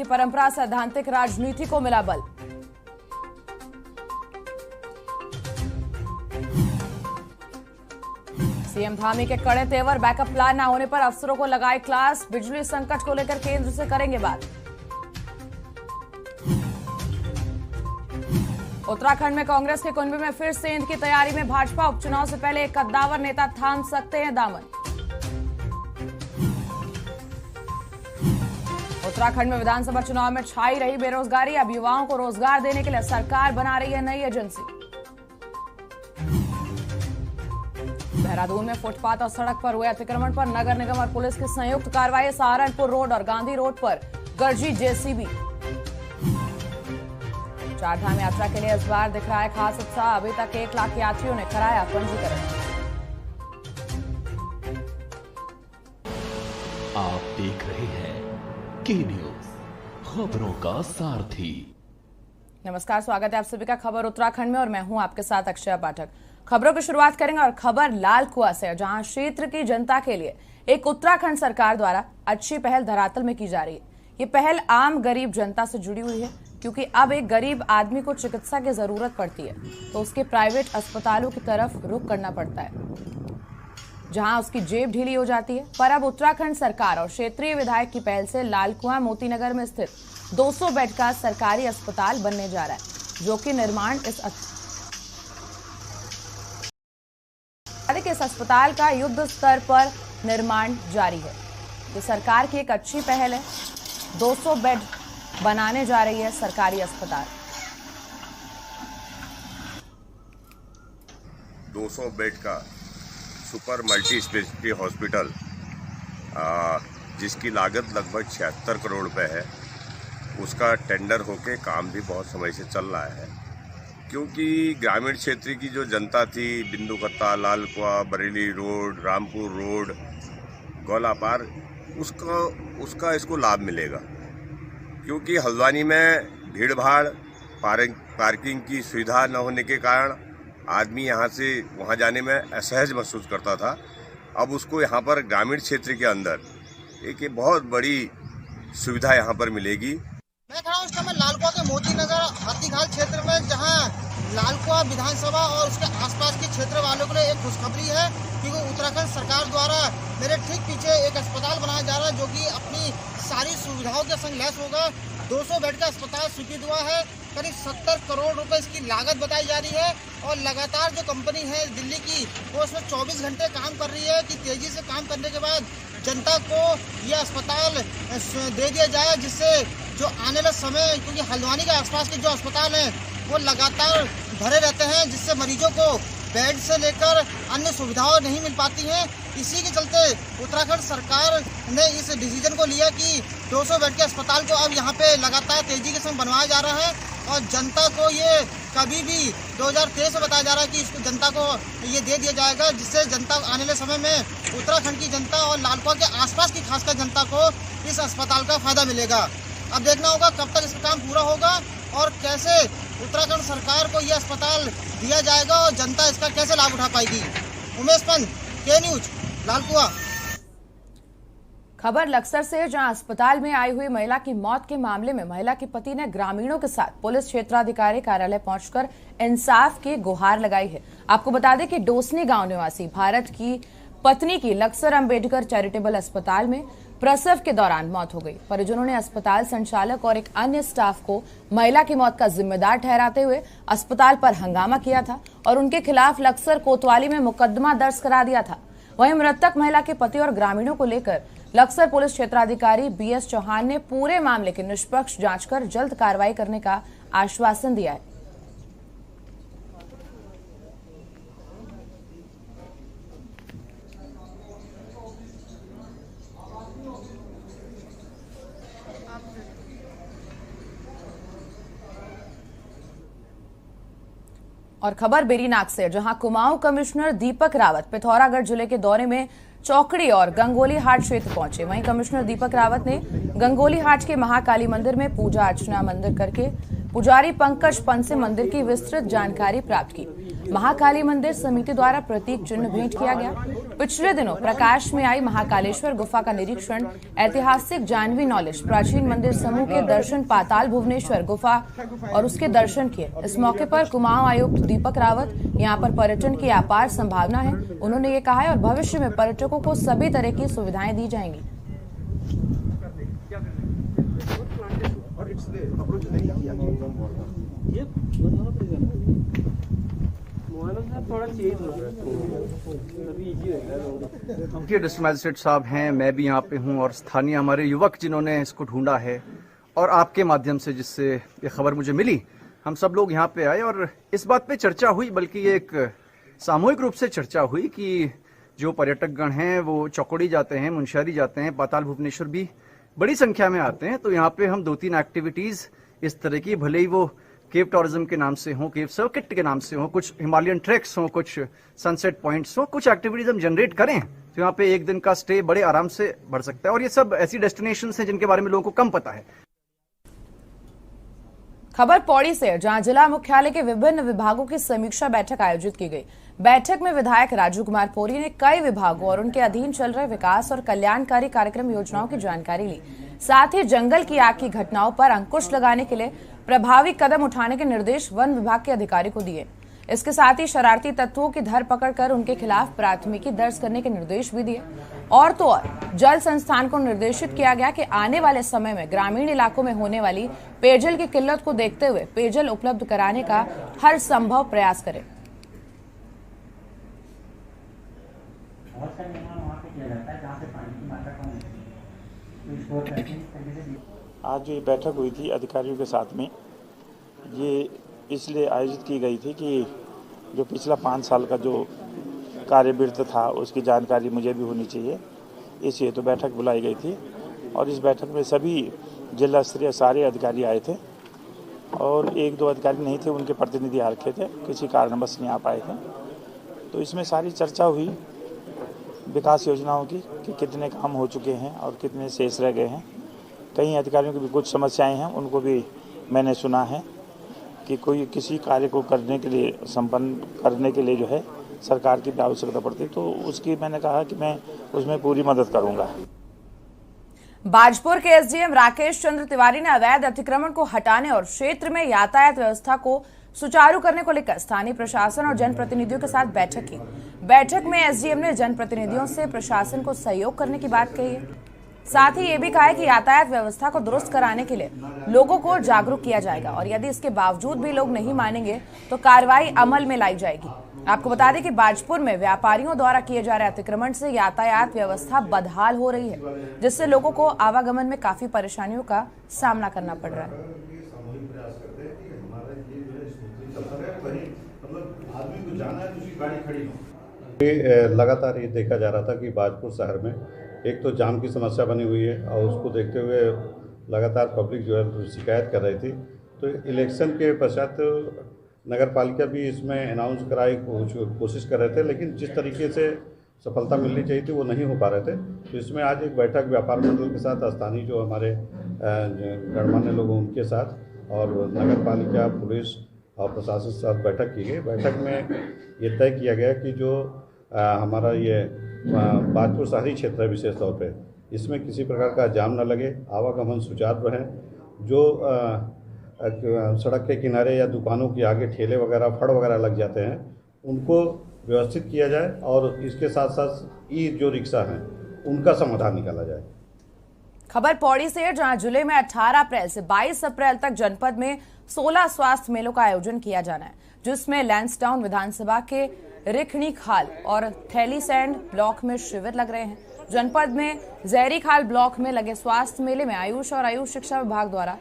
की परंपरा सैद्धांतिक राजनीति को मिला बल। सीएम धामी के कड़े तेवर, बैकअप प्लान न होने पर अफसरों को लगाए क्लास। बिजली संकट को लेकर केंद्र से करेंगे बात। उत्तराखंड में कांग्रेस के कुनबे में फिर सेंध की तैयारी में भाजपा। उपचुनाव से पहले एक कद्दावर नेता थाम सकते हैं दामन। उत्तराखंड में विधानसभा चुनाव में छाई रही बेरोजगारी। अब युवाओं को रोजगार देने के लिए सरकार बना रही है नई एजेंसी। देहरादून में फुटपाथ और सड़क पर हुए अतिक्रमण पर नगर निगम और पुलिस की संयुक्त कार्रवाई। सहारनपुर रोड और गांधी रोड पर गरजी जेसीबी। चारधाम यात्रा के लिए इस बार दिख रहा है खास उत्साह। अभी तक 1 लाख यात्रियों ने कराया पंजीकरण। आप देख रहे हैं के न्यूज, खबरों का सारथी। नमस्कार, स्वागत है आप सभी का खबर उत्तराखंड में और मैं हूं आपके साथ अक्षय पाठक। खबरों की शुरुआत करेंगे और खबर लाल कुआं से, जहां क्षेत्र की जनता के लिए एक उत्तराखंड सरकार द्वारा अच्छी पहल धरातल में की जा रही है। ये पहल आम गरीब जनता से जुड़ी हुई है, क्योंकि अब एक गरीब आदमी को चिकित्सा की जरूरत पड़ती है तो उसके प्राइवेट अस्पतालों की तरफ रुख करना पड़ता है, जहां उसकी जेब ढीली हो जाती है। पर अब उत्तराखंड सरकार और क्षेत्रीय विधायक की पहल से लालकुआं मोतीनगर में स्थित 200 बेड का सरकारी अस्पताल बनने जा रहा है, जो कि निर्माण इस अस्पताल का युद्ध स्तर पर निर्माण जारी है। ये सरकार की एक अच्छी पहल है। 200 बेड बनाने जा रही है सरकारी अस्पताल। 200 बेड का सुपर मल्टी स्पेशलिटी हॉस्पिटल, जिसकी लागत लगभग 76 करोड़ रुपए है, उसका टेंडर होके काम भी बहुत समय से चल रहा है। क्योंकि ग्रामीण क्षेत्र की जो जनता थी, बिंदुकत्ता, लालकुआं, बरेली रोड, रामपुर रोड, गौलापार, उसका इसको लाभ मिलेगा। क्योंकि हल्द्वानी में भीड़ भाड़, पार्किंग की सुविधा न होने के कारण आदमी यहाँ से वहाँ जाने में असहज महसूस करता था। अब उसको यहाँ पर ग्रामीण क्षेत्र के अंदर एक बहुत बड़ी सुविधा यहाँ पर मिलेगी। मैं खड़ा हूँ इस समय लालकुआं के मोतीनगर हाथीखाल क्षेत्र में, जहाँ लालकुआं विधानसभा और उसके आसपास के क्षेत्र वालों के लिए एक खुशखबरी है, क्योंकि उत्तराखंड सरकार द्वारा मेरे ठीक पीछे एक अस्पताल बनाया जा रहा है, जो कि अपनी सारी सुविधाओं के संग लैस होगा। 200 बेड का अस्पताल स्वीकृत हुआ है। करीब 70 करोड़ रुपए इसकी लागत बताई जा रही है और लगातार जो कंपनी है दिल्ली की, वो इसमें 24 घंटे काम कर रही है कि तेजी से काम करने के बाद जनता को ये अस्पताल दे दिया जाए, जिससे जो आने वाले समय, क्योंकि हल्द्वानी के आसपास के जो अस्पताल हैं वो लगातार भरे रहते हैं, जिससे मरीजों को बेड से लेकर अन्य सुविधाएं नहीं मिल पाती हैं। इसी के चलते उत्तराखंड सरकार ने इस डिसीजन को लिया कि 200 बेड के अस्पताल को अब यहाँ पे लगातार तेजी के संग बनवाया जा रहा है और जनता को ये कभी भी 2023 में बताया जा रहा है कि इसको जनता को ये दे दिया जाएगा, जिससे जनता आने वाले समय में उत्तराखंड की जनता और लालकुआं के आसपास की खासकर जनता को इस अस्पताल का फायदा मिलेगा। अब देखना होगा कब तक इसका काम पूरा होगा और कैसे उत्तराखंड सरकार को यह अस्पताल दिया जाएगा और जनता इसका कैसे लाभ उठा पाएगी। उमेश पंत, के न्यूज, लालकुआं। खबर लक्सर से, जहां अस्पताल में आई हुई महिला की मौत के मामले में महिला के पति ने ग्रामीणों के साथ पुलिस क्षेत्राधिकारी कार्यालय पहुंचकर इंसाफ की गुहार लगाई है। आपको बता दें कि डोसनी गांव निवासी भारत की पत्नी की लक्सर अंबेडकर चैरिटेबल अस्पताल में प्रसव के दौरान मौत हो गई। परिजनों ने अस्पताल संचालक और एक अन्य स्टाफ को महिला की मौत का जिम्मेदार ठहराते हुए अस्पताल पर हंगामा किया था और उनके खिलाफ लक्सर कोतवाली में मुकदमा दर्ज करा दिया था। वहीं मृतक महिला के पति और ग्रामीणों को लेकर लक्सर पुलिस क्षेत्राधिकारी बीएस चौहान ने पूरे मामले की निष्पक्ष जांच कर जल्द कार्रवाई करने का आश्वासन दिया है। और खबर बेरीनाग से, जहां कुमाऊं कमिश्नर दीपक रावत पिथौरागढ़ जिले के दौरे में चौकड़ी और गंगोली हाट क्षेत्र पहुंचे। वहीं कमिश्नर दीपक रावत ने गंगोली हाट के महाकाली मंदिर में पूजा अर्चना मंदिर करके पुजारी पंकज पंत से मंदिर की विस्तृत जानकारी प्राप्त की। महाकाली मंदिर समिति द्वारा प्रतीक चिन्ह भेंट किया गया। पिछले दिनों प्रकाश में आई महाकालेश्वर गुफा का निरीक्षण, ऐतिहासिक जानवी नॉलेज, प्राचीन मंदिर समूह के दर्शन, पाताल भुवनेश्वर गुफा और उसके दर्शन किए। इस मौके पर कुमाऊं आयुक्त दीपक रावत, यहां पर पर्यटन की अपार संभावना है, उन्होंने ये कहा है, और भविष्य में पर्यटकों को सभी तरह की सुविधाएं दी जाएंगी। डिस्ट्रिक्ट मैजिस्ट्रेट साहब हैं, मैं भी यहाँ पे हूँ और स्थानीय हमारे युवक जिन्होंने इसको ढूंढा है, और आपके माध्यम से जिससे ये खबर मुझे मिली, हम सब लोग यहाँ पे आए और इस बात पे चर्चा हुई, बल्कि ये एक सामूहिक रूप से चर्चा हुई कि जो पर्यटक गण हैं वो चौकड़ी जाते हैं, मुनस्यारी जाते हैं, पाताल भुवनेश्वर भी बड़ी संख्या में आते हैं, तो यहाँ पे हम 2-3 एक्टिविटीज इस तरह की, भले ही वो केव टूरिज्म के नाम से हो, केव सर्किट के नाम से हो, कुछ हिमालयन ट्रैक्स हो, कुछ सनसेट पॉइंट्स हो, कुछ एक्टिविटीज हम जनरेट करें तो यहाँ पे एक दिन का स्टे बड़े आराम से बढ़ सकता है। और ये सब ऐसी डेस्टिनेशंस हैं जिनके बारे में लोगों को कम पता है। खबर पौड़ी से, जहां जिला मुख्यालय के विभिन्न विभागों की समीक्षा बैठक आयोजित की गई। बैठक में विधायक राजू कुमार पौरी ने कई विभागों और उनके अधीन चल रहे विकास और कल्याणकारी कार्यक्रम योजनाओं की जानकारी ली। साथ ही जंगल की आग की घटनाओं पर अंकुश लगाने के लिए प्रभावी कदम उठाने के निर्देश वन विभाग के अधिकारी को दिए। इसके साथ ही शरारती तत्वों की धरपकड़ कर उनके खिलाफ प्राथमिकी दर्ज करने के निर्देश भी दिए। और तो और जल संस्थान को निर्देशित किया गया कि आने वाले समय में ग्रामीण इलाकों में होने वाली पेयजल की किल्लत को देखते हुए पेयजल उपलब्ध कराने का हर संभव प्रयास करें। आज जो ये बैठक हुई थी अधिकारियों के साथ में, ये इसलिए आयोजित की गई थी कि जो पिछला 5 साल का जो कार्यवृत्त था उसकी जानकारी मुझे भी होनी चाहिए, इसलिए तो बैठक बुलाई गई थी। और इस बैठक में सभी जिला स्तरीय सारे अधिकारी आए थे और 1-2 अधिकारी नहीं थे, उनके प्रतिनिधि आ रखे थे, किसी कारणवश नहीं आ पाए थे। तो इसमें सारी चर्चा हुई विकास योजनाओं की कि कितने काम हो चुके हैं और कितने शेष रह गए हैं। कई अधिकारियों की भी कुछ समस्याएं हैं, उनको भी मैंने सुना है कि कोई किसी कार्य को करने के लिए, संपन्न करने के लिए जो है सरकार की भी आवश्यकता पड़ती है, तो उसकी मैंने कहा कि मैं उसमें पूरी मदद करूंगा। बाजपुर के एसडीएम राकेश चंद्र तिवारी ने अवैध अतिक्रमण को हटाने और क्षेत्र में यातायात व्यवस्था को सुचारू करने को लेकर स्थानीय प्रशासन और जनप्रतिनिधियों के साथ बैठक की। बैठक में एसडीएम ने जनप्रतिनिधियों से प्रशासन को सहयोग करने की बात कही है। साथ ही ये भी कहा है कि यातायात व्यवस्था को दुरुस्त कराने के लिए लोगों को जागरूक किया जाएगा और यदि इसके बावजूद भी लोग नहीं मानेंगे तो कार्रवाई अमल में लाई जाएगी। आपको बता दें कि बाजपुर में व्यापारियों द्वारा किए जा रहे अतिक्रमण से यातायात व्यवस्था बदहाल हो रही है, जिससे लोगों को आवागमन में काफी परेशानियों का सामना करना पड़ रहा है। लगातार ये देखा जा रहा था कि बाजपुर शहर में एक तो जाम की समस्या बनी हुई है और उसको देखते हुए लगातार पब्लिक जो है शिकायत कर रही थी। तो इलेक्शन के पश्चात नगर पालिका भी इसमें अनाउंस कराई कोशिश कर रहे थे, लेकिन जिस तरीके से सफलता मिलनी चाहिए थी वो नहीं हो पा रहे थे। तो इसमें आज एक बैठक व्यापार मंडल के साथ, स्थानीय जो हमारे गणमान्य लोग उनके साथ और नगर पालिका, पुलिस और प्रशासन के साथ बैठक की गई। बैठक में ये तय किया गया कि जो हमारा ये बाजपुर शहरी क्षेत्र है, विशेष तौर पे इसमें किसी प्रकार का जाम न लगे, आवागमन सुचारू रहे। जो सड़क के किनारे या दुकानों के आगे ठेले वगैरह, फड़ वगैरह लग जाते हैं, उनको व्यवस्थित किया जाए और इसके साथ साथ ई जो रिक्शा हैं उनका समाधान निकाला जाए। खबर पौड़ी से है, जहां जिले में 18 अप्रैल से 22 अप्रैल तक जनपद में 16 स्वास्थ्य मेलों का आयोजन किया जाना है, जिसमें लैंसडाउन विधानसभा के रिखणी खाल और थैलीसैंड ब्लॉक में शिविर लग रहे हैं। जनपद में जैरी खाल ब्लॉक में लगे स्वास्थ्य मेले में आयुष और आयुष शिक्षा विभाग द्वारा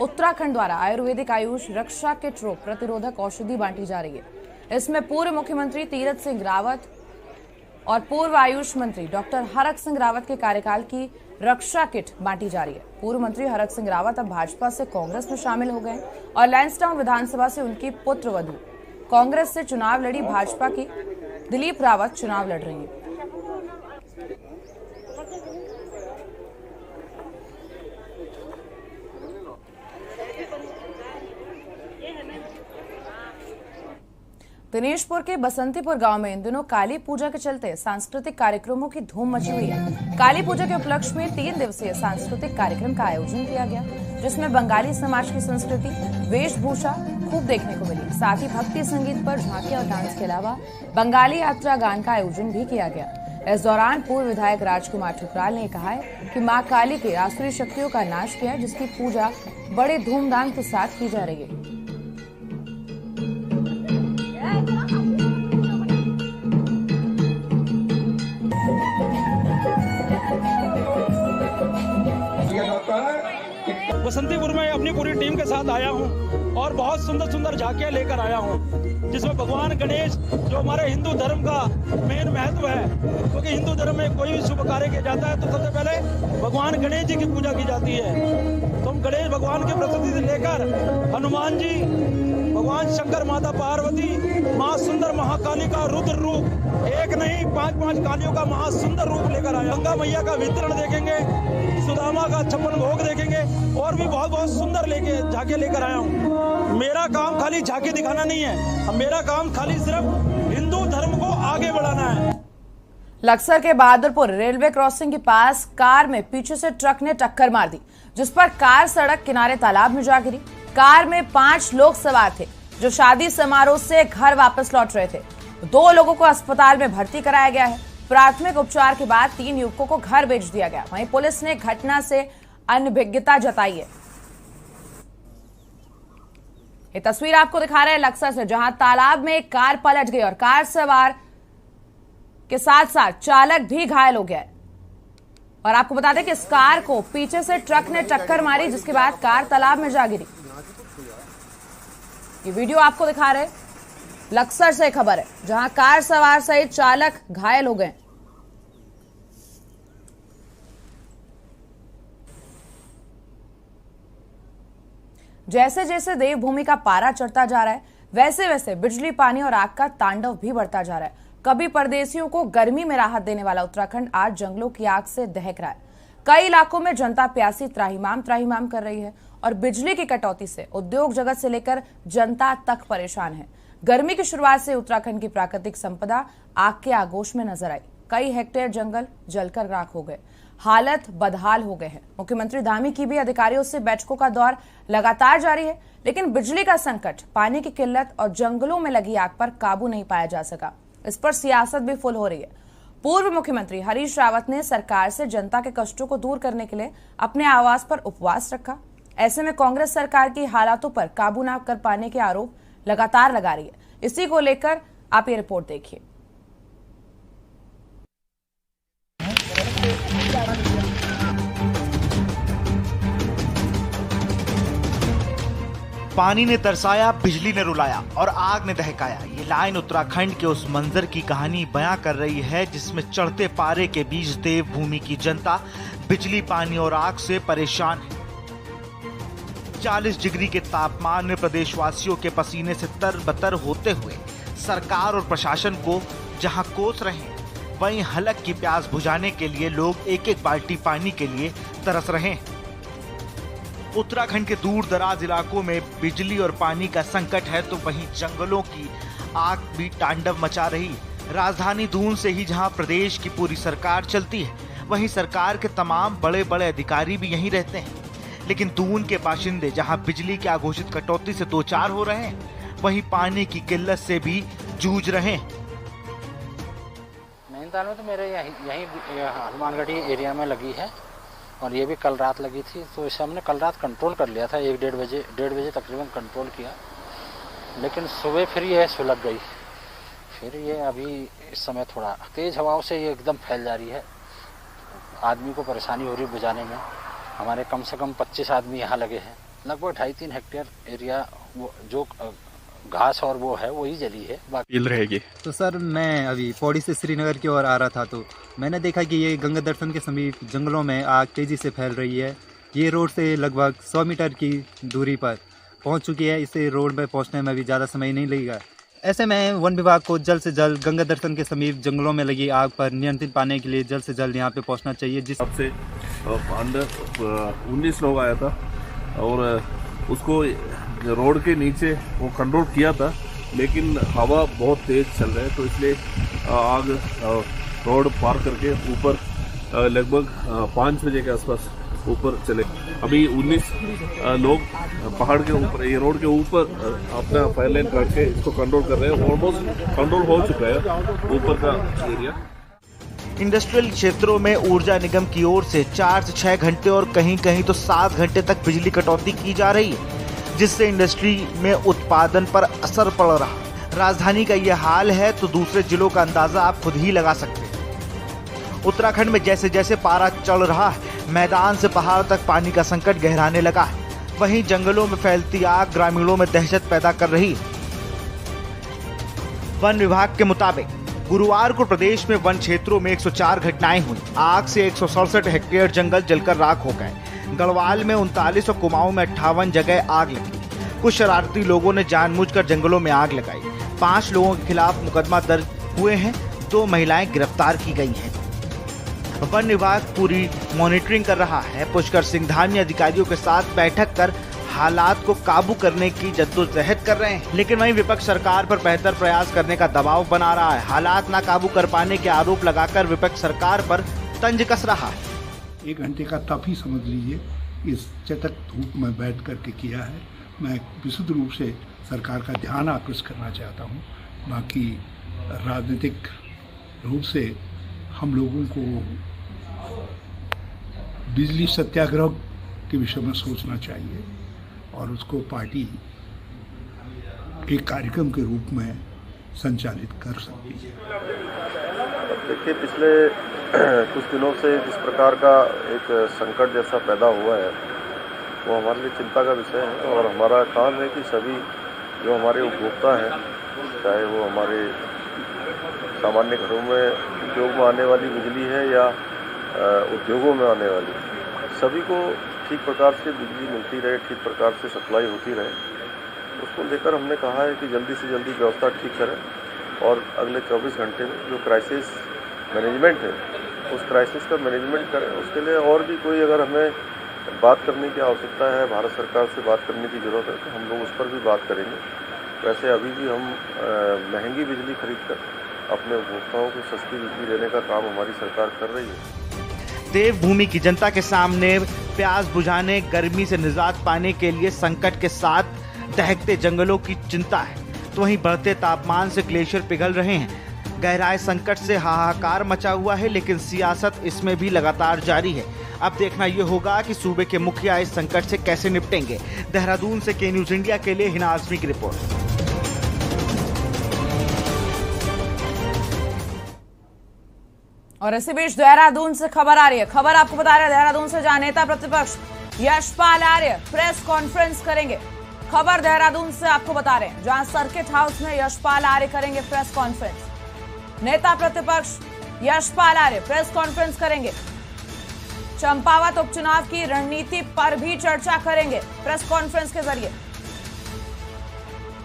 उत्तराखंड द्वारा आयुर्वेदिक आयुष रक्षा किट रोग प्रतिरोधक औषधि बांटी जा रही है। इसमें पूर्व मुख्यमंत्री तीरथ सिंह रावत और पूर्व आयुष मंत्री डॉक्टर हरक सिंह रावत के कार्यकाल की रक्षा किट बांटी जा रही है। पूर्व मंत्री हरक सिंह रावत अब भाजपा से कांग्रेस में शामिल हो गए और लैंसडाउन विधानसभा से उनकी पुत्रवधू कांग्रेस से चुनाव लड़ी भाजपा की दिलीप रावत चुनाव लड़ रही है। दिनेशपुर के बसंतीपुर गांव में इन दिनों काली पूजा के चलते सांस्कृतिक कार्यक्रमों की धूम मची हुई है। काली पूजा के उपलक्ष्य में 3 दिवसीय सांस्कृतिक कार्यक्रम का आयोजन किया गया, जिसमें बंगाली समाज की संस्कृति, वेशभूषा खूब देखने को मिली। साथ ही भक्ति संगीत पर झांकियां और डांस के अलावा बंगाली यात्रा गान का आयोजन भी किया गया। इस दौरान पूर्व विधायक राजकुमार ठुकराल ने कहा है कि मां काली की आसुरी शक्तियों का नाश किया, जिसकी पूजा बड़े धूमधाम के साथ की जा रही है। बसंतीपुर में अपनी पूरी टीम के साथ आया हूं और बहुत सुंदर सुंदर झांकियां लेकर आया हूं, जिसमें भगवान गणेश जो हमारे हिंदू धर्म का मेन महत्व है, क्योंकि हिंदू धर्म में कोई भी शुभ कार्य किया जाता है तो सबसे पहले भगवान गणेश जी की पूजा की जाती है। तो हम गणेश भगवान के प्रसिद्धि से लेकर हनुमान जी, भगवान शंकर, माता पार्वती, माँ सुंदर महाकाली का रुद्र रूप, एक नहीं 5 कालियों का महासुंदर रूप लेकर आया। गंगा मैया का वितरण देखेंगे, सुदामा का 56 भोग देखेंगे और भी बहुत सुंदर झांकियां लेकर आया हूँ। मेरा काम खाली झांकी दिखाना नहीं है, मेरा काम खाली सिर्फ हिंदू धर्म को आगे बढ़ाना है। लक्सर के बहादुरपुर रेलवे क्रॉसिंग के पास कार में पीछे से ट्रक ने टक्कर मार दी, जिस पर कार सड़क किनारे तालाब में जा गिरी। कार में 5 लोग सवार थे, जो शादी समारोह से घर वापस लौट रहे थे। 2 लोगों को अस्पताल में भर्ती कराया गया है। प्राथमिक उपचार के बाद 3 युवकों को घर भेज दिया गया। वहीं पुलिस ने घटना से अनभिज्ञता जताई है। ये तस्वीर आपको दिखा रहे हैं लक्सर से, जहां तालाब में एक कार पलट गई और कार सवार के साथ साथ चालक भी घायल हो गया है। और आपको बता दें कि इस कार को पीछे से ट्रक ने टक्कर मारी, जिसके बाद कार तालाब में जा गिरी। ये वीडियो आपको दिखा रहे लक्सर से खबर है, जहां कार सवार सहित चालक घायल हो गए। जैसे जैसे देवभूमि का पारा चढ़ता जा रहा है, वैसे वैसे बिजली, पानी और आग का तांडव भी बढ़ता जा रहा है। कभी परदेशियों को गर्मी में राहत देने वाला उत्तराखंड आज जंगलों की आग से दहक रहा है। कई इलाकों में जनता प्यासी त्राहिमाम कर रही है और बिजली की कटौती से उद्योग जगत से लेकर जनता तक परेशान है। गर्मी की शुरुआत से उत्तराखंड की प्राकृतिक संपदा आग के आगोश में नजर आई। कई हेक्टेयर जंगल जलकर राख हो गए, हालत बदहाल हो गए हैं। मुख्यमंत्री धामी की भी अधिकारियों से बैठकों का दौर लगातार जारी है, लेकिन बिजली का संकट, पानी की किल्लत और जंगलों में लगी आग पर काबू नहीं पाया जा सका। इस पर सियासत भी फुल हो रही है। पूर्व मुख्यमंत्री हरीश रावत ने सरकार से जनता के कष्टों को दूर करने के लिए अपने आवास पर उपवास रखा। ऐसे में कांग्रेस सरकार की हालातों पर काबू न कर पाने के आरोप लगातार लगा रही है। इसी को लेकर आप ये रिपोर्ट देखिए। पानी ने तरसाया, बिजली ने रुलाया और आग ने दहकाया। ये लाइन उत्तराखंड के उस मंजर की कहानी बयां कर रही है, जिसमें चढ़ते पारे के बीच देवभूमि की जनता बिजली, पानी और आग से परेशान है। 40 डिग्री के तापमान में प्रदेशवासियों के पसीने से तरबतर होते हुए सरकार और प्रशासन को जहां कोस रहे हैं, वहीं हलक की प्यास बुझाने के लिए लोग एक एक बाल्टी पानी के लिए तरस रहे हैं। उत्तराखंड के दूर दराज इलाकों में बिजली और पानी का संकट है, तो वहीं जंगलों की आग भी तांडव मचा रही है। राजधानी दून से ही जहां प्रदेश की पूरी सरकार चलती है, वहीं सरकार के तमाम बड़े बड़े अधिकारी भी यहीं रहते हैं। लेकिन दून के बाशिंदे जहां बिजली की अघोषित कटौती से दो चार हो रहे हैं, वहीं पानी की किल्लत से भी जूझ रहे हैं। नैनीताल में तो मेरे यहीं हनुमानगढ़ी एरिया में लगी है और ये भी कल रात लगी थी, तो इसे हमने कल रात कंट्रोल कर लिया था। 1-1:30 बजे तकरीबन कंट्रोल किया, लेकिन सुबह फिर ये सुलग गई। फिर ये अभी इस समय थोड़ा तेज़ हवाओं से ये एकदम फैल जा रही है। आदमी को परेशानी हो रही है बुझाने में। हमारे कम से कम 25 आदमी यहाँ लगे हैं। लगभग 2.5-3 हेक्टेयर एरिया वो जो घास और वो है वही जली है, बाकी रहेगी। तो सर मैं अभी पौड़ी से श्रीनगर की ओर आ रहा था, तो मैंने देखा कि ये गंगा दर्शन के समीप जंगलों में आग तेज़ी से फैल रही है। ये रोड से लगभग 100 मीटर की दूरी पर पहुंच चुकी है। इसे रोड में पहुंचने में भी ज़्यादा समय नहीं लगेगा। ऐसे में वन विभाग को जल्द से जल्द गंगा दर्शन के समीप जंगलों में लगी आग पर नियंत्रण पाने के लिए जल्द से जल्द यहाँ पे पहुँचना चाहिए। जिस से अंदर 19 लोग आया था और उसको रोड के नीचे वो कंट्रोल किया था, लेकिन हवा बहुत तेज चल रहा है, तो इसलिए आग रोड पार करके ऊपर लगभग 5 बजे के आसपास ऊपर चले। अभी 19 लोग पहाड़ के ऊपर, ये रोड के ऊपर अपना फायर लाइन काट के इसको कंट्रोल कर रहे हैं। ऑलमोस्ट कंट्रोल हो चुका है ऊपर का एरिया। इंडस्ट्रियल क्षेत्रों में ऊर्जा निगम की ओर से 4 से 6 घंटे और कहीं कहीं तो 7 घंटे तक बिजली कटौती की जा रही है, जिससे इंडस्ट्री में उत्पादन पर असर पड़ रहा। राजधानी का यह हाल है तो दूसरे जिलों का अंदाजा आप खुद ही लगा सकते हैं। उत्तराखंड में जैसे जैसे पारा चढ़ रहा है, मैदान से पहाड़ तक पानी का संकट गहराने लगा है। वहीं जंगलों में फैलती आग ग्रामीणों में दहशत पैदा कर रही है। वन विभाग के मुताबिक गुरुवार को प्रदेश में वन क्षेत्रों में 104 घटनाएं हुई। आग से 167 हेक्टेयर जंगल जलकर राख हो गए। गढ़वाल में 39 और कुमाऊं में 58 जगह आग लगी। कुछ शरारती लोगों ने जानबूझकर जंगलों में आग लगाई। 5 लोगों के खिलाफ मुकदमा दर्ज हुए हैं। 2 महिलाएं गिरफ्तार की गई हैं। वन विभाग पूरी मॉनिटरिंग कर रहा है। पुष्कर सिंह धामी अधिकारियों के साथ बैठक कर हालात को काबू करने की जद्दोजहद कर रहे हैं, लेकिन वहीं विपक्ष सरकार पर बेहतर प्रयास करने का दबाव बना रहा है। हालात ना काबू कर पाने के आरोप लगाकर विपक्ष सरकार पर तंज कस रहा है। 1 घंटे का तप ही समझ लीजिए इस चटक धूप में बैठ करके किया है। मैं विशुद्ध रूप से सरकार का ध्यान आकृष्ट करना चाहता हूँ। बाकी राजनीतिक रूप से हम लोगों को बिजली सत्याग्रह के विषय में सोचना चाहिए और उसको पार्टी एक कार्यक्रम के रूप में संचालित कर सकती है। देखिए, पिछले कुछ दिनों से जिस प्रकार का एक संकट जैसा पैदा हुआ है वो हमारे लिए चिंता का विषय है और हमारा काम है कि सभी जो हमारे उपभोक्ता हैं, चाहे वो हमारे सामान्य घरों में उपयोग में आने वाली बिजली है या उद्योगों में आने वाली, सभी को ठीक प्रकार से बिजली मिलती रहे, ठीक प्रकार से सप्लाई होती रहे। उसको लेकर हमने कहा है कि जल्दी से जल्दी व्यवस्था ठीक करें और अगले 24 घंटे में जो क्राइसिस मैनेजमेंट है उस क्राइसिस का मैनेजमेंट करें। उसके लिए और भी कोई अगर हमें बात करने की आवश्यकता है, भारत सरकार से बात करने की ज़रूरत है, तो हम लोग उस पर भी बात करेंगे। वैसे अभी भी हम महंगी बिजली खरीद कर अपने उपभोक्ताओं को सस्ती बिजली देने का काम हमारी सरकार कर रही है। देवभूमि की जनता के सामने प्यास बुझाने, गर्मी से निजात पाने के लिए संकट के साथ दहकते जंगलों की चिंता है, तो वहीं बढ़ते तापमान से ग्लेशियर पिघल रहे हैं। गहराए संकट से हाहाकार मचा हुआ है, लेकिन सियासत इसमें भी लगातार जारी है। अब देखना यह होगा कि सूबे के मुखिया इस संकट से कैसे निपटेंगे। देहरादून से के न्यूज इंडिया के लिए हिना आजमी की रिपोर्ट। और इसी बीच देहरादून से खबर आ रही है। खबर आपको बता रहे हैं देहरादून से, जहां नेता प्रतिपक्ष यशपाल आर्य प्रेस कॉन्फ्रेंस करेंगे। खबर देहरादून से आपको बता रहे हैं, जहां सर्किट हाउस में यशपाल आर्य करेंगे प्रेस कॉन्फ्रेंस। नेता प्रतिपक्ष यशपाल आर्य प्रेस कॉन्फ्रेंस करेंगे। चंपावत उपचुनाव की रणनीति पर भी चर्चा करेंगे प्रेस कॉन्फ्रेंस के जरिए।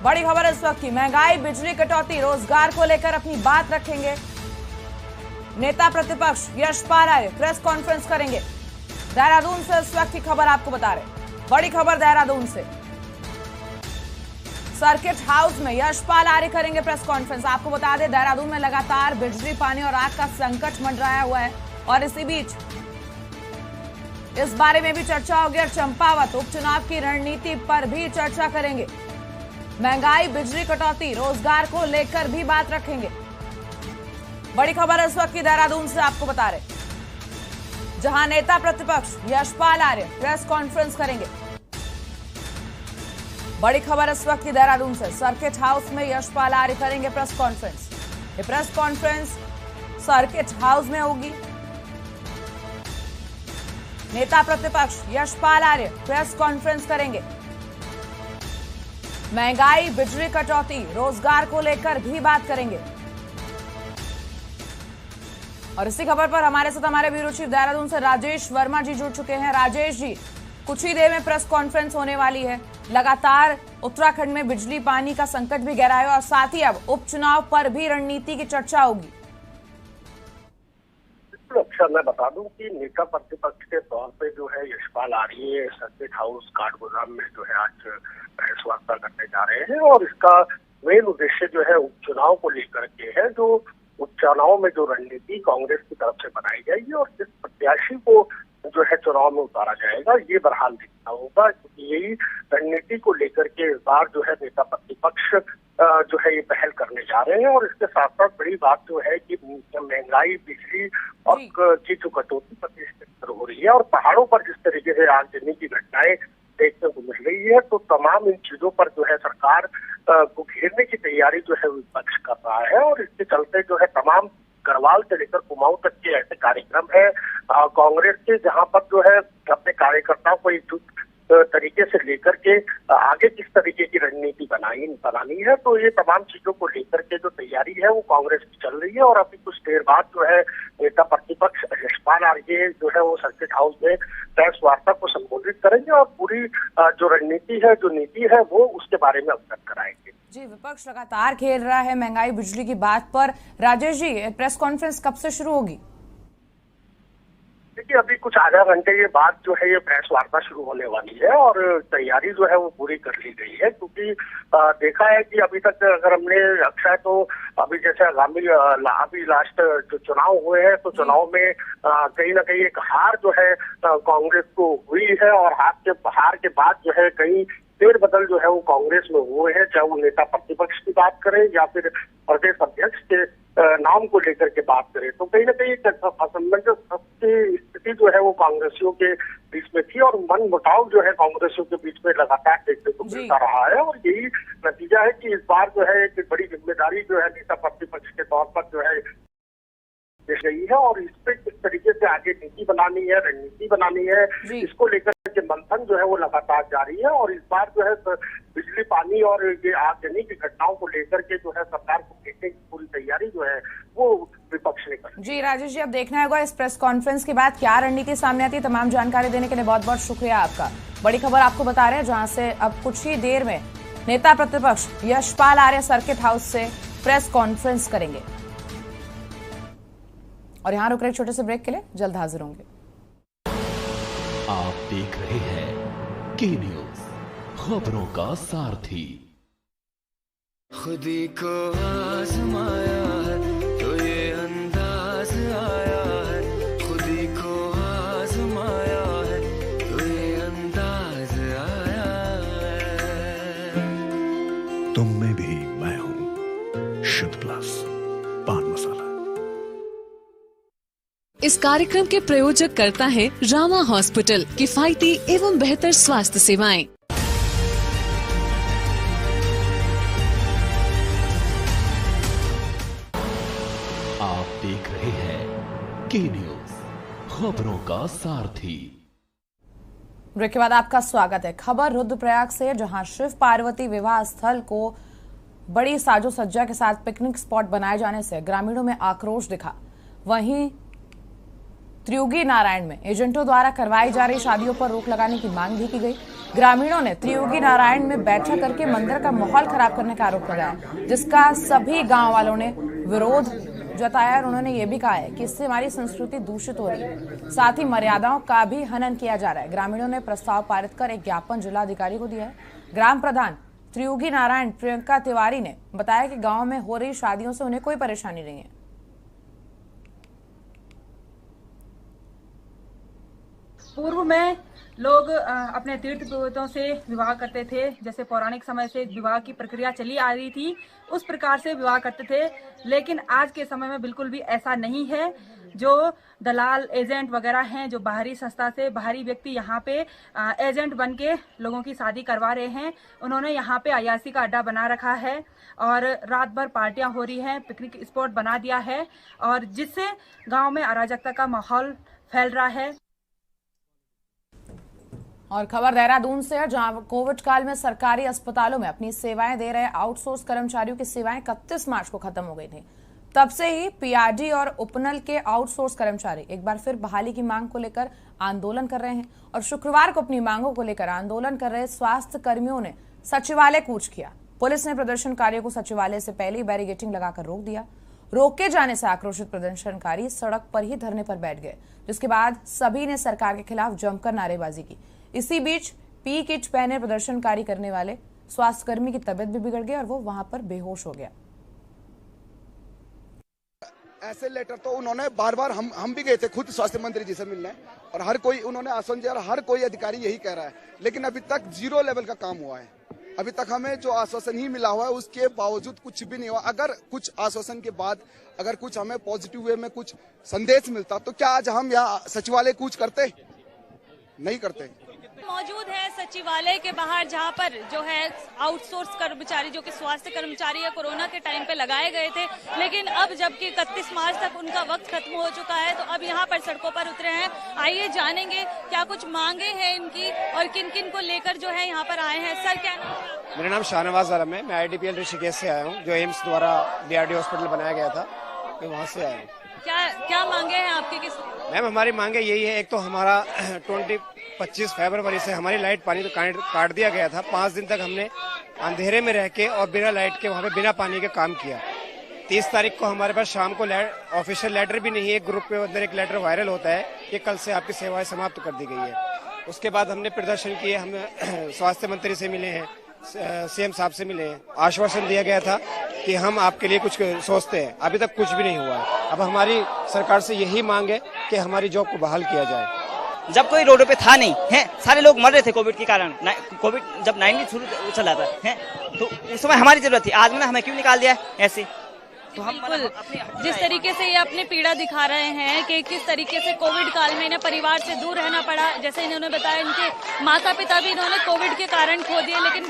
बड़ी खबर इस वक्त की, महंगाई, बिजली कटौती, रोजगार को लेकर अपनी बात रखेंगे नेता प्रतिपक्ष यशपाल आर्य। प्रेस कॉन्फ्रेंस करेंगे। देहरादून से इस वक्त की खबर आपको बता रहे। बड़ी खबर देहरादून से, सर्किट हाउस में यशपाल आर्य करेंगे प्रेस कॉन्फ्रेंस। आपको बता दें, देहरादून में लगातार बिजली, पानी और आग का संकट मंडराया हुआ है और इसी बीच इस बारे में भी चर्चा होगी और चंपावत उपचुनाव की रणनीति पर भी चर्चा करेंगे। महंगाई, बिजली कटौती, रोजगार को लेकर भी बात रखेंगे। बड़ी खबर इस वक्त की देहरादून से आपको बता रहे, जहां नेता प्रतिपक्ष यशपाल आर्य प्रेस कॉन्फ्रेंस करेंगे। बड़ी खबर इस वक्त की देहरादून से, सर्किट हाउस में यशपाल आर्य करेंगे प्रेस कॉन्फ्रेंस। ये प्रेस कॉन्फ्रेंस सर्किट हाउस में होगी। नेता प्रतिपक्ष यशपाल आर्य प्रेस कॉन्फ्रेंस करेंगे। महंगाई, बिजली कटौती, रोजगार को लेकर भी बात करेंगे। और इसी खबर पर हमारे साथ हमारे ब्यूरो चीफ देहरादून से राजेश वर्मा जी जुड़ चुके हैं। राजेश जी, कुछ ही देर में प्रेस कॉन्फ्रेंस होने वाली है। लगातार उत्तराखंड में बिजली, पानी का संकट भी गहरा है और साथ ही अब उपचुनाव पर भी रणनीति की चर्चा होगी। अक्षर, मैं बता दूं कि नेता प्रतिपक्ष के तौर पे जो है यशपाल आर्य सर्किट हाउस काठगोदाम में जो है आज प्रेस वार्ता करने जा रहे हैं और इसका मेन उद्देश्य जो है उपचुनाव को लेकर के है। जो उपचुनाव में जो रणनीति कांग्रेस की तरफ से बनाई जाएगी और जिस प्रत्याशी को जो है चुनाव में उतारा जाएगा, ये बहरहाल देखना होगा, क्योंकि यही रणनीति को लेकर के इस बार जो है नेता प्रतिपक्ष जो है ये पहल करने जा रहे हैं। और इसके साथ साथ बड़ी बात जो है कि महंगाई, बिजली और की जो कटौती प्रतिशत हो रही है और पहाड़ों पर जिस तरीके से आगजनी की घटनाएं देखने को मिल रही है, तो तमाम इन चीजों पर जो है सरकार को घेरने की तैयारी जो है विपक्ष कर रहा है। और इसके चलते जो है तमाम गढ़वाल से लेकर कुमाऊं तक के ऐसे कार्यक्रम है कांग्रेस के, जहां पर जो है अपने कार्यकर्ताओं को एकजुट तरीके से लेकर के आगे किस तरीके की रणनीति बनानी है, तो ये तमाम चीजों को लेकर के जो तैयारी है वो कांग्रेस की चल रही है। और अभी कुछ देर बाद जो है नेता प्रतिपक्ष यशपाल आर्य जो है वो सर्किट हाउस में प्रेस वार्ता को संबोधित करेंगे और पूरी जो रणनीति है, जो नीति है, वो उसके बारे में अवगत कराएंगे। जी, विपक्ष लगातार खेल रहा है महंगाई बिजली की बात पर। राजेश जी, प्रेस कॉन्फ्रेंस कब से शुरू होगी? देखिए, अभी कुछ आधा घंटे के बाद जो है ये प्रेस वार्ता शुरू होने वाली है और तैयारी जो है वो पूरी कर ली गई है, क्योंकि देखा है कि अभी तक अगर हमने अक्षय तो अभी जैसे आगामी अभी लास्ट जो चुनाव हुए हैं, तो चुनाव में कहीं ना कहीं एक हार जो है कांग्रेस को हुई है और हार के बाद जो है कई फेरबदल जो है वो कांग्रेस में हुए हैं, चाहे वो नेता प्रतिपक्ष की बात करें या फिर प्रदेश अध्यक्ष के नाम को लेकर के बात करें, तो कहीं ना कहीं असमंजस की स्थिति जो है वो कांग्रेसियों के बीच में थी और मन मुटाव जो है कांग्रेसियों के बीच में लगातार देखने को मिलता रहा है। और यही नतीजा है कि इस बार जो है एक बड़ी जिम्मेदारी जो है नेता प्रतिपक्ष के तौर पर जो है गई है और इस पे किस तरीके से आगे नीति बनानी है, रणनीति बनानी है, इसको लेकर के मंथन जो है वो लगातार जारी है। और इस बार जो है बिजली, पानी और ये आगजनी की घटनाओं को लेकर के जो है सरकार को देखने की पूरी तैयारी जो है वो विपक्ष ने कर। जी राजेश जी, अब देखना होगा इस प्रेस कॉन्फ्रेंस के बाद क्या रणनीति सामने आती है। तमाम जानकारी देने के लिए बहुत बहुत शुक्रिया आपका। बड़ी खबर आपको बता रहे हैं, जहां से अब कुछ ही देर में नेता प्रतिपक्ष यशपाल आर्य सर्किट हाउस से प्रेस कॉन्फ्रेंस करेंगे। और यहाँ रुक रहे छोटे से ब्रेक के लिए, जल्द हाजिर होंगे। आप देख रहे हैं के न्यूज, खबरों का सारथी। खुदी को आजमाया है तो ये अंदाज आया है, खुदी को आजमाया है तो ये अंदाज आया है। तुम में भी मैं हूं, शुद्ध प्लस पान मसाला। इस कार्यक्रम के प्रायोजक करता है रामा हॉस्पिटल, किफायती एवं बेहतर स्वास्थ्य सेवाएं। आप देख रहे हैं के न्यूज, खबरों का सारथी। ब्रेक के बाद आपका स्वागत है। खबर रुद्रप्रयाग से, जहां शिव पार्वती विवाह स्थल को बड़ी साजो सज्जा के साथ पिकनिक स्पॉट बनाए जाने से ग्रामीणों में आक्रोश दिखा। वहीं त्रियुगी नारायण में एजेंटों द्वारा करवाई जा रही शादियों पर रोक लगाने की मांग भी की गई। ग्रामीणों ने त्रियुगी नारायण में बैठक करके मंदिर का माहौल खराब करने का आरोप लगाया, जिसका सभी गांव वालों ने विरोध जताया। और उन्होंने ये भी कहा है कि इससे हमारी संस्कृति दूषित हो रही है, साथ ही मर्यादाओं का भी हनन किया जा रहा है। ग्रामीणों ने प्रस्ताव पारित कर एक ज्ञापन जिलाधिकारी को दिया है। ग्राम प्रधान त्रियुगी नारायण प्रियंका तिवारी ने बताया कि गाँव में हो रही शादियों से उन्हें कोई परेशानी नहीं है। पूर्व में लोग अपने तीर्थ पुरोहितों से विवाह करते थे, जैसे पौराणिक समय से विवाह की प्रक्रिया चली आ रही थी, उस प्रकार से विवाह करते थे। लेकिन आज के समय में बिल्कुल भी ऐसा नहीं है। जो दलाल एजेंट वगैरह हैं, जो बाहरी संस्था से बाहरी व्यक्ति यहाँ पे एजेंट बन के लोगों की शादी करवा रहे हैं, उन्होंने यहाँ पे अयासी का अड्डा बना रखा है और रात भर पार्टियां हो रही हैं, पिकनिक स्पॉट बना दिया है और जिससे गाँव में अराजकता का माहौल फैल रहा है। और खबर देहरादून से है, जहां कोविड काल में सरकारी अस्पतालों में अपनी सेवाएं दे रहे आउटसोर्स कर्मचारियों की सेवाएं 31 मार्च को खत्म हो गई थी। तब से ही पीआरडी और उपनल के आउटसोर्स कर्मचारी एक बार फिर बहाली की मांग को लेकर आंदोलन कर रहे हैं। और शुक्रवार को अपनी मांगों को लेकर आंदोलन कर रहे स्वास्थ्य कर्मियों ने सचिवालय कूच किया। पुलिस ने प्रदर्शनकारियों को सचिवालय से पहले ही बैरिकेडिंग लगाकर रोक दिया। रोके जाने से आक्रोशित प्रदर्शनकारी सड़क पर ही धरने पर बैठ गए, जिसके बाद सभी ने सरकार के खिलाफ जमकर नारेबाजी की। इसी बीच पी किट पहने प्रदर्शनकारी करने वाले स्वास्थ्यकर्मी की तबीयत भी बिगड़ गई और वो वहां पर बेहोश हो गया। ऐसे लेटर तो उन्होंने बार बार हम भी गए थे खुद स्वास्थ्य मंत्री जी से मिलने, और हर कोई उन्होंने आश्वासन दिया और हर कोई अधिकारी यही कह रहा है, लेकिन अभी तक 0 लेवल का काम हुआ है। अभी तक हमें जो आश्वासन ही मिला हुआ है उसके बावजूद कुछ भी नहीं हुआ। अगर कुछ आश्वासन के बाद अगर कुछ हमें पॉजिटिव वे में कुछ संदेश मिलता तो क्या आज हम यहाँ सचिवालय कूच करते? नहीं करते। मौजूद है सचिवालय के बाहर, जहां पर जो है आउटसोर्स कर्मचारी जो कि स्वास्थ्य कर्मचारी है कोरोना के टाइम पे लगाए गए थे, लेकिन अब जबकि 31 मार्च तक उनका वक्त खत्म हो चुका है तो अब यहां पर सड़कों पर उतरे हैं। आइए जानेंगे क्या कुछ मांगे हैं इनकी और किन किन को लेकर जो है यहाँ पर आए हैं। सर क्या नाम है? मेरा नाम शाहनवाज आलम है। मैं IDPL ऋषिकेश से आया हूँ, जो एम्स द्वारा BRD हॉस्पिटल बनाया गया था, मैं वहाँ से आया हूँ। क्या मांगे हैं आपकी? किस मैम हमारी मांगे यही है, एक तो हमारा 25 फरवरी से हमारी लाइट पानी तो काट दिया गया था। 5 दिन तक हमने अंधेरे में रह के और बिना लाइट के वहाँ पे बिना पानी के काम किया। 30 तारीख को हमारे पास शाम को ऑफिशियल लेटर भी नहीं है। एक ग्रुप के अंदर एक लेटर वायरल होता है कि कल से आपकी सेवाएं समाप्त कर दी गई है। उसके बाद हमने प्रदर्शन किए, हम स्वास्थ्य मंत्री से मिले हैं, CM साहब से मिले हैं। आश्वासन दिया गया था कि हम आपके लिए कुछ सोचते हैं, अभी तक कुछ भी नहीं हुआ है। अब हमारी सरकार से यही मांग है कि हमारी जॉब को बहाल किया जाए। जब कोई रोडों पे था नहीं है, सारे लोग मर रहे थे कोविड के कारण। कोविड जब 19 शुरू चला था है तो उस समय हमारी जरूरत थी। आज मैंने हमें क्यों निकाल दिया ऐसे? तो हम जिस तरीके से ये अपनी पीड़ा दिखा रहे हैं कि किस तरीके से कोविड काल में इन्हें परिवार से दूर रहना पड़ा। जैसे इन्होंने बताया इनके माता पिता भी इन्होंने कोविड के कारण खो दिए, लेकिन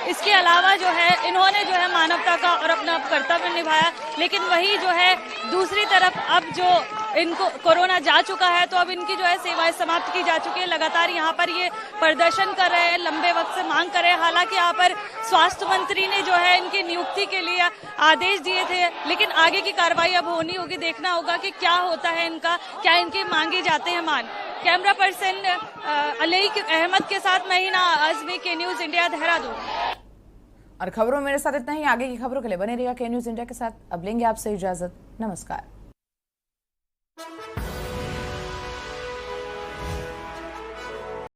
इसके अलावा जो है इन्होंने जो है मानवता का और अपना कर्तव्य निभाया। लेकिन वही जो है दूसरी तरफ अब जो इनको कोरोना जा चुका है तो अब इनकी जो है सेवाएं समाप्त की जा चुकी है। लगातार यहाँ पर ये प्रदर्शन कर रहे हैं, लंबे वक्त से मांग कर रहे हैं। हालांकि यहाँ पर स्वास्थ्य मंत्री ने जो है इनकी नियुक्ति के लिए आदेश दिए थे, लेकिन आगे की कार्रवाई अब होनी होगी। देखना होगा कि क्या होता है इनका, क्या इनके मांगे जाते हैं मान। कैमरा पर्सन अलैक अहमद के साथ मैं हिना आजमी, के न्यूज इंडिया, देहरादून। और खबरों में मेरे साथ इतना ही। आगे की खबरों के लिए बने रहिएगा के न्यूज इंडिया के साथ। अब लेंगे आपसे इजाजत। नमस्कार।